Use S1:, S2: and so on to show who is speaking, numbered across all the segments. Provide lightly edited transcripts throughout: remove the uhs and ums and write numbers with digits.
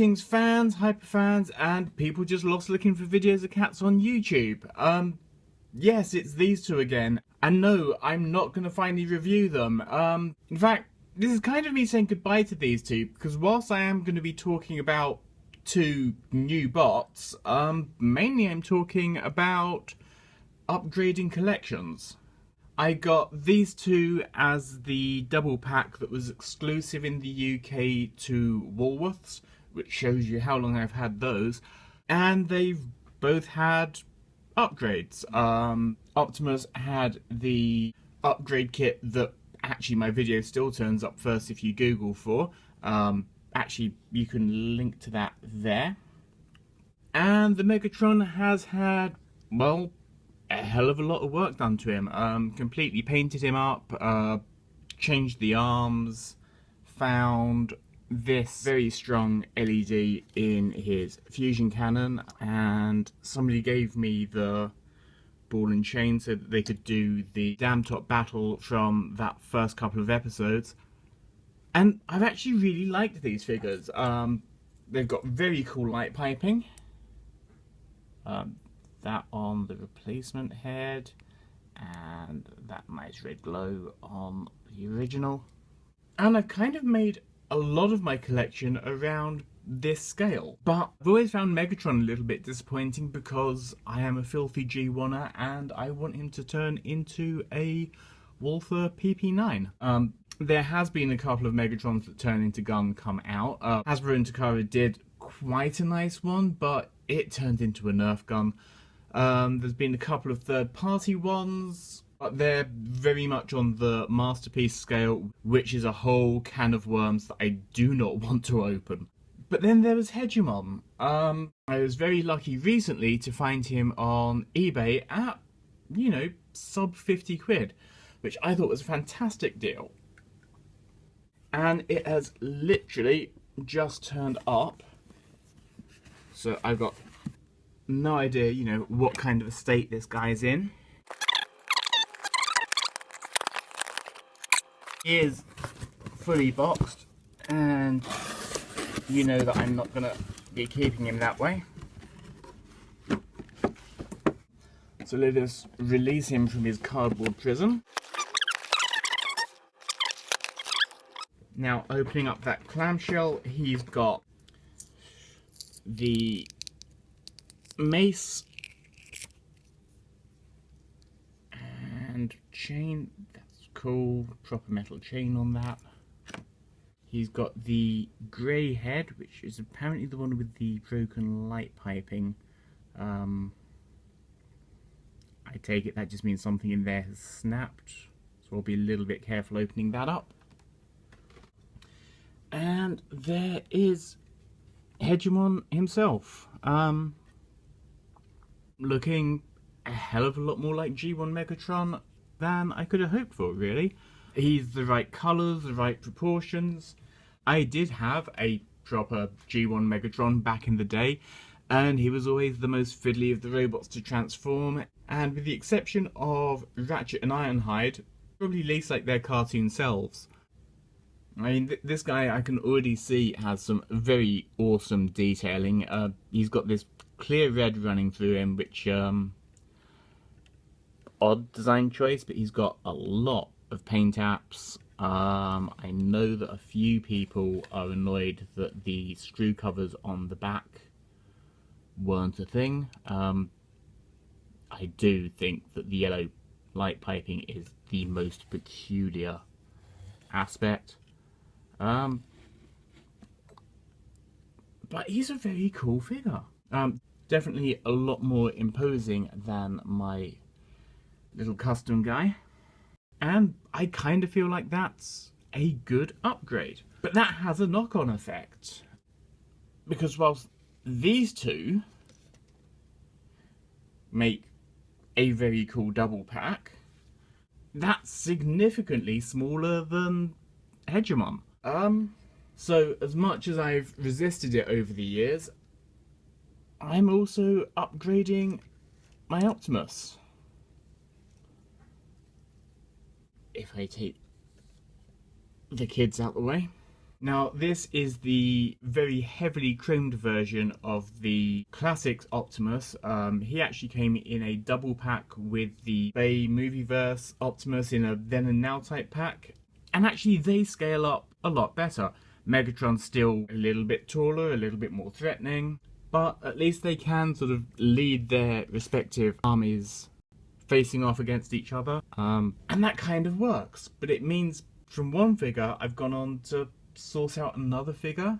S1: Greetings fans, hyperfans, and people just lost looking for videos of cats on YouTube. Yes, it's these two again. And no, I'm not going to finally review them. In fact, this is kind of me saying goodbye to these two, because whilst I am going to be talking about two new bots, mainly I'm talking about upgrading collections. I got these two as the double pack that was exclusive in the UK to Woolworths, which shows you how long I've had those. And they've both had upgrades. Optimus had the upgrade kit that actually my video still turns up first if you Google for. Actually, you can link to that there. And the Megatron has had, well, a hell of a lot of work done to him. Completely painted him up, changed the arms, found this very strong LED in his fusion cannon, and somebody gave me the ball and chain so that they could do the Dam Top battle from that first couple of episodes. And I've actually really liked these figures. They've got very cool light piping. That on the replacement head, and that nice red glow on the original. And I've kind of made a lot of my collection around this scale, but I've always found Megatron a little bit disappointing because I am a filthy G1er and I want him to turn into a Walther PP9. There has been a couple of Megatrons that turn into gun come out. Hasbro and Takara did quite a nice one, but it turned into a Nerf gun. There's been a couple of third-party ones, but they're very much on the masterpiece scale, which is a whole can of worms that I do not want to open. But then there was Hegemon. I was very lucky recently to find him on eBay at, you know, sub 50 quid, which I thought was a fantastic deal. And it has literally just turned up. So I've got no idea, you know, what kind of a state this guy's in. He is fully boxed, and you know that I'm not gonna be keeping him that way. So let us release him from his cardboard prison. Now, opening up that clamshell, he's got the mace and chain. That's cool. Proper metal chain on that. He's got the grey head, which is apparently the one with the broken light piping. I take it that just means something in there has snapped, so I'll be a little bit careful opening that up. And there is Hegemon himself, looking a hell of a lot more like G1 Megatron than I could have hoped for, really. He's the right colours, the right proportions. I did have a proper G1 Megatron back in the day, and he was always the most fiddly of the robots to transform, and with the exception of Ratchet and Ironhide, probably least like their cartoon selves. I mean, this guy I can already see has some very awesome detailing. He's got this clear red running through him, which, odd design choice, but he's got a lot of paint apps. I know that a few people are annoyed that the screw covers on the back weren't a thing. I do think that the yellow light piping is the most peculiar aspect. But he's a very cool figure. Definitely a lot more imposing than my little custom guy. And I kind of feel like that's a good upgrade. But that has a knock-on effect. Because whilst these two make a very cool double pack, that's significantly smaller than Hegemon. So as much as I've resisted it over the years, I'm also upgrading my Optimus. If I take the kids out the way. Now, this is the very heavily chromed version of the classics Optimus. He actually came in a double pack with the Bay Movieverse Optimus in a then and now type pack. And actually they scale up a lot better. Megatron's still a little bit taller, a little bit more threatening, but at least they can sort of lead their respective armies facing off against each other. And that kind of works, but it means from one figure I've gone on to source out another figure.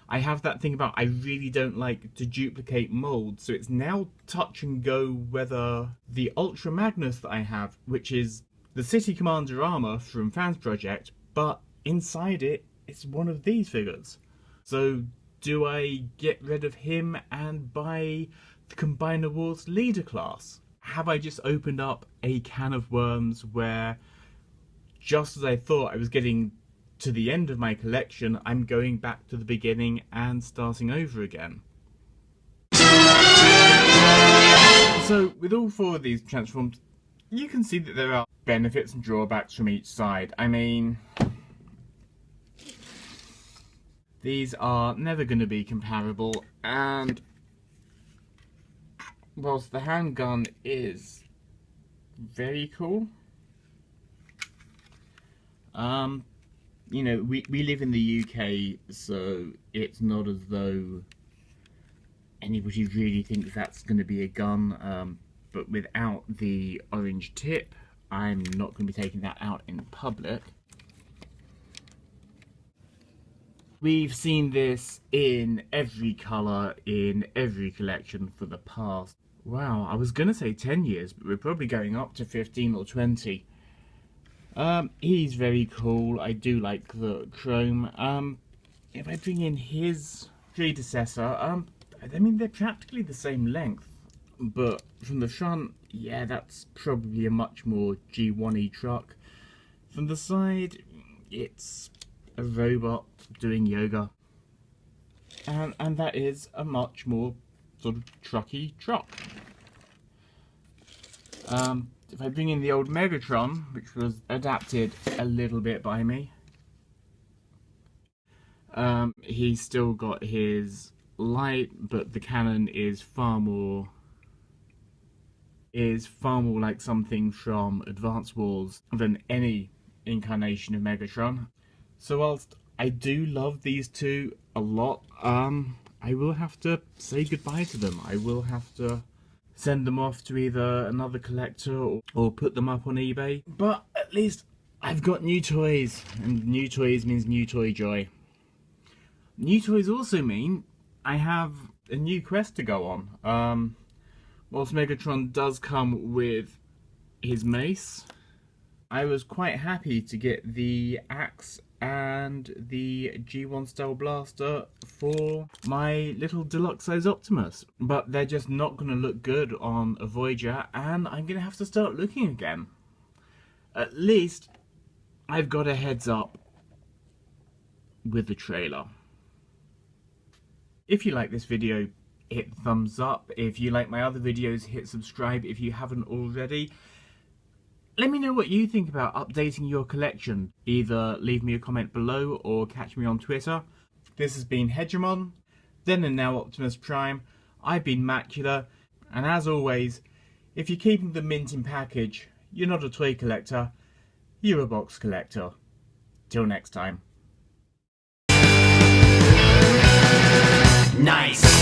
S1: I have that thing about I really don't like to duplicate molds, so it's now touch and go whether the Ultra Magnus that I have, which is the City Commander armor from Fans Project, but inside it, it's one of these figures. So do I get rid of him and buy the Combiner Wars leader class? Have I just opened up a can of worms where, just as I thought I was getting to the end of my collection, I'm going back to the beginning and starting over again? So with all four of these transforms, you can see that there are benefits and drawbacks from each side. I mean, these are never going to be comparable, and whilst the handgun is very cool, you know, we live in the UK, so it's not as though anybody really thinks that's going to be a gun, but without the orange tip, I'm not going to be taking that out in public. We've seen this in every colour, in every collection for the past, wow, I was going to say 10 years, but we're probably going up to 15 or 20. He's very cool. I do like the chrome. If I bring in his predecessor, I mean, they're practically the same length, but from the front, yeah, that's probably a much more G1-y truck. From the side, it's a robot doing yoga, and that is a much more sort of trucky truck. If I bring in the old Megatron, which was adapted a little bit by me, he's still got his light, but the cannon is far more like something from Advance Wars than any incarnation of Megatron. So whilst I do love these two a lot, I will have to say goodbye to them. I will have to send them off to either another collector or put them up on eBay. But at least I've got new toys, and new toys means new toy joy. New toys also mean I have a new quest to go on. Whilst Megatron does come with his mace, I was quite happy to get the axe and the G1 style blaster for my little deluxe size Optimus, but they're just not going to look good on a Voyager, and I'm going to have to start looking again. At least I've got a heads up with the trailer. If you like this video, hit thumbs up. If you like my other videos, hit subscribe if you haven't already. Let me know what you think about updating your collection. Either leave me a comment below or catch me on Twitter. This has been Hegemon, then and now Optimus Prime. I've been Macula, and as always, if you're keeping the mint in package, you're not a toy collector, you're a box collector. Till next time.
S2: Nice!